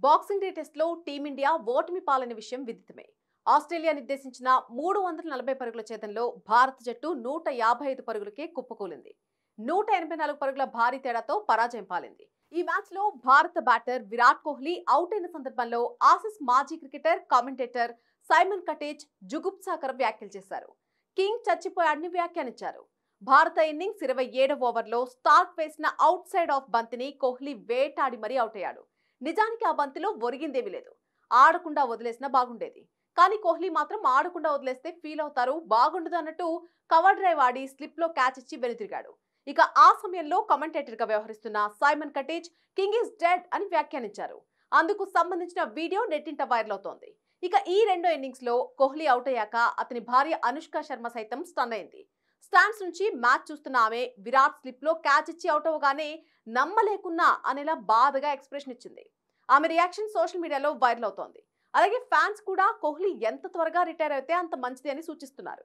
Boxing day టెస్ట్లో team India ఓటమి పాలైన విషయం విదితమే. ఆస్ట్రేలియా నిర్దేశించిన 340 పరుగుల ఛేదనలో భారత జట్టు 155 పరుగులకే కుప్పకూలింది. 184 పరుగుల భారీ తేడాతో పరాజయం పాలింది. ఈ మ్యాచ్లో భారత బ్యాటర్ విరాట్ కోహ్లీ అవుట్ అయిన సందర్భంలో ఆసీస్ మాజీ క్రికెటర్, కామెంటేటర్ సైమన్ కటేజ్ జుగుప్సాకర వ్యాఖ్యలు చేశారు. కింగ్ చచ్చిపోయాడని వ్యాఖ్యానించారు. భారత ఇన్నింగ్స్ 27వ ఓవర్లో స్టార్క్ వేసిన అవుట్ సైడ్ ఆఫ్ బంతిని కోహ్లీ వేటాడి మరీ అవుట్ అయ్యాడు. నిజానికి ఆ బంతిలో ఒరిగిందేమీ లేదు. ఆడకుండా వదిలేసినా బాగుండేది. కానీ కోహ్లీ మాత్రం ఆడకుండా వదిలేస్తే ఫీల్ అవుతారు, బాగుండదు అన్నట్టు కవర్ డ్రైవ్ ఆడి స్లిప్ లో క్యాచ్ ఇచ్చి వెనుతిరిగాడు. ఇక ఆ సమయంలో కమెంటేటర్ గా వ్యవహరిస్తున్న సైమన్ కటేజ్ కింగ్ ఈస్ డెడ్ అని వ్యాఖ్యానించారు. అందుకు సంబంధించిన వీడియో నెట్టింట వైరల్ అవుతోంది. ఇక ఈ రెండో ఇన్నింగ్స్ లో కోహ్లీ అవుట్ అయ్యాక అతని భార్య అనుష్క శర్మ సైతం స్టన్ అయింది. స్టాండ్స్ నుంచి మ్యాచ్ చూస్తున్న ఆమె విరాట్ స్లిప్ లో క్యాచ్ ఇచ్చి అవుట్ అవగానే నమ్మలేకున్నా అనేలా బాధగా ఎక్స్ప్రెషన్ ఇచ్చింది. ఆమె రియాక్షన్ సోషల్ మీడియాలో వైరల్ అవుతోంది. అలాగే ఫ్యాన్స్ కూడా కోహ్లీ ఎంత త్వరగా రిటైర్ అయితే అంత మంచిది అని సూచిస్తున్నారు.